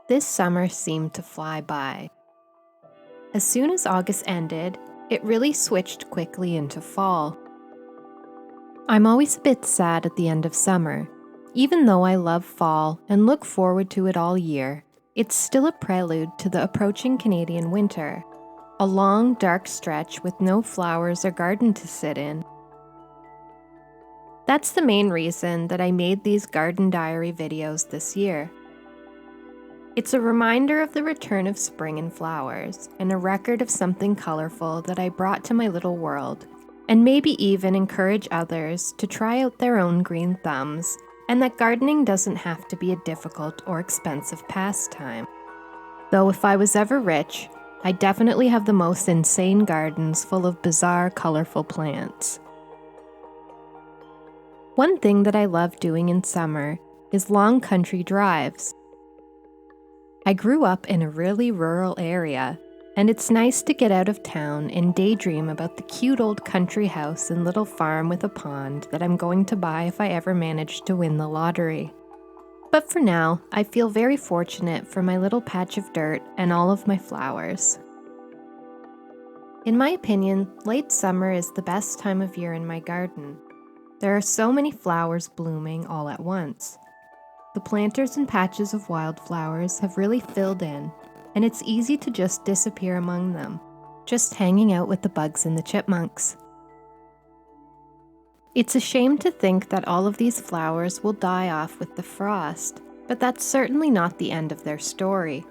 This summer seemed to fly by. As soon as August ended, it really switched quickly into fall. I'm always a bit sad at the end of summer. Even though I love fall and look forward to it all year, it's still a prelude to the approaching Canadian winter, a long, dark stretch with no flowers or garden to sit in. That's the main reason that I made these garden diary videos this year. It's a reminder of the return of spring and flowers, and a record of something colorful that I brought to my little world, and maybe even encourage others to try out their own green thumbs, and that gardening doesn't have to be a difficult or expensive pastime. Though if I was ever rich, I definitely have the most insane gardens full of bizarre, colorful plants. One thing that I love doing in summer is long country drives. I grew up in a really rural area, and it's nice to get out of town and daydream about the cute old country house and little farm with a pond that I'm going to buy if I ever manage to win the lottery. But for now, I feel very fortunate for my little patch of dirt and all of my flowers. In my opinion, late summer is the best time of year in my garden. There are so many flowers blooming all at once. The planters and patches of wildflowers have really filled in, and it's easy to just disappear among them, just hanging out with the bugs and the chipmunks. It's a shame to think that all of these flowers will die off with the frost, but that's certainly not the end of their story.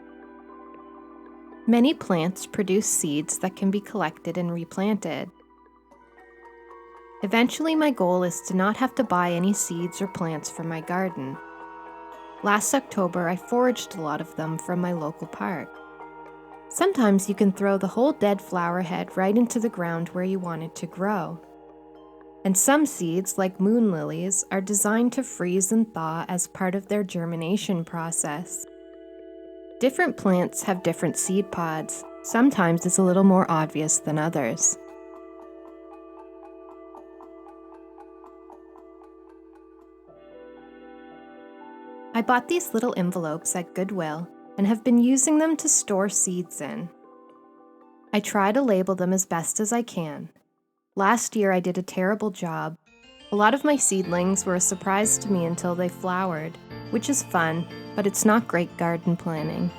Many plants produce seeds that can be collected and replanted. Eventually, my goal is to not have to buy any seeds or plants for my garden. Last October, I foraged a lot of them from my local park. Sometimes you can throw the whole dead flower head right into the ground where you want it to grow. And some seeds, like moon lilies, are designed to freeze and thaw as part of their germination process. Different plants have different seed pods. Sometimes it's a little more obvious than others. I bought these little envelopes at Goodwill and have been using them to store seeds in. I try to label them as best as I can. Last year I did a terrible job. A lot of my seedlings were a surprise to me until they flowered, which is fun, but it's not great garden planning.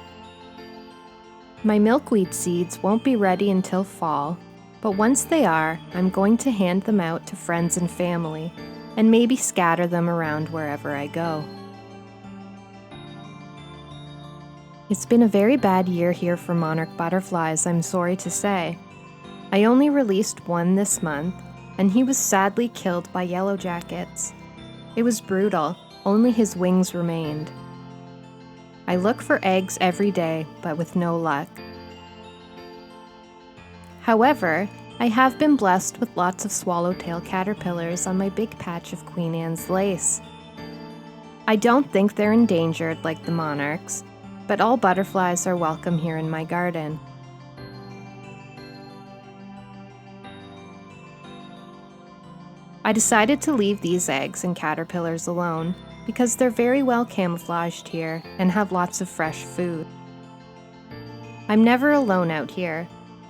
My milkweed seeds won't be ready until fall, but once they are, I'm going to hand them out to friends and family, and maybe scatter them around wherever I go. It's been a very bad year here for monarch butterflies, I'm sorry to say. I only released one this month, and he was sadly killed by yellow jackets. It was brutal, only his wings remained. I look for eggs every day, but with no luck. However, I have been blessed with lots of swallowtail caterpillars on my big patch of Queen Anne's lace. I don't think they're endangered like the monarchs, but all butterflies are welcome here in my garden. I decided to leave these eggs and caterpillars alone because they're very well camouflaged here and have lots of fresh food. I'm never alone out here,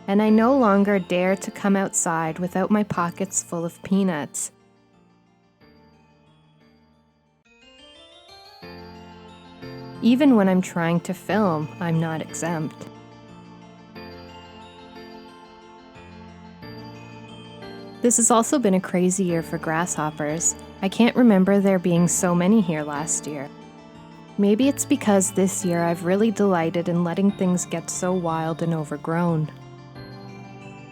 and I no longer dare to come outside without my pockets full of peanuts. Even when I'm trying to film, I'm not exempt. This has also been a crazy year for grasshoppers. I can't remember there being so many here last year. Maybe it's because this year I've really delighted in letting things get so wild and overgrown.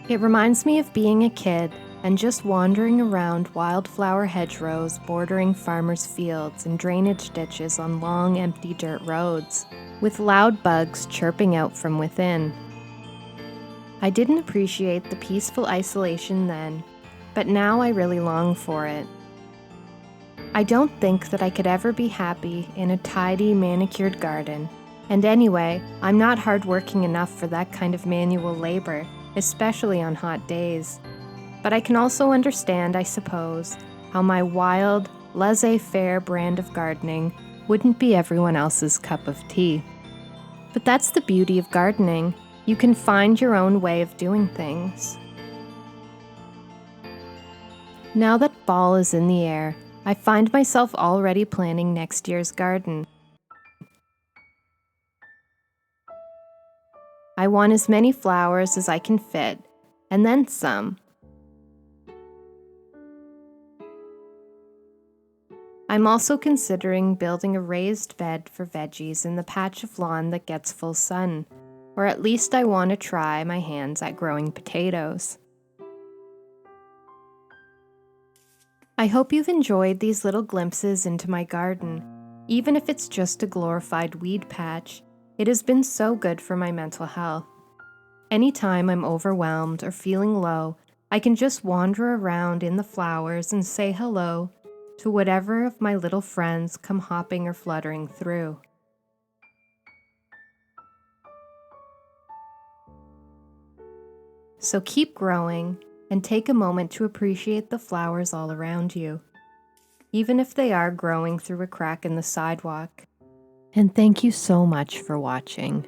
It reminds me of being a kid and just wandering around wildflower hedgerows bordering farmers' fields and drainage ditches on long, empty dirt roads, with loud bugs chirping out from within. I didn't appreciate the peaceful isolation then, but now I really long for it. I don't think that I could ever be happy in a tidy, manicured garden, and anyway, I'm not hardworking enough for that kind of manual labor, especially on hot days. But I can also understand, I suppose, how my wild, laissez-faire brand of gardening wouldn't be everyone else's cup of tea. But that's the beauty of gardening. You can find your own way of doing things. Now that fall is in the air, I find myself already planning next year's garden. I want as many flowers as I can fit, and then some. I'm also considering building a raised bed for veggies in the patch of lawn that gets full sun, or at least I want to try my hands at growing potatoes. I hope you've enjoyed these little glimpses into my garden. Even if it's just a glorified weed patch, it has been so good for my mental health. Anytime I'm overwhelmed or feeling low, I can just wander around in the flowers and say hello to whatever of my little friends come hopping or fluttering through. So keep growing and take a moment to appreciate the flowers all around you, even if they are growing through a crack in the sidewalk. And thank you so much for watching.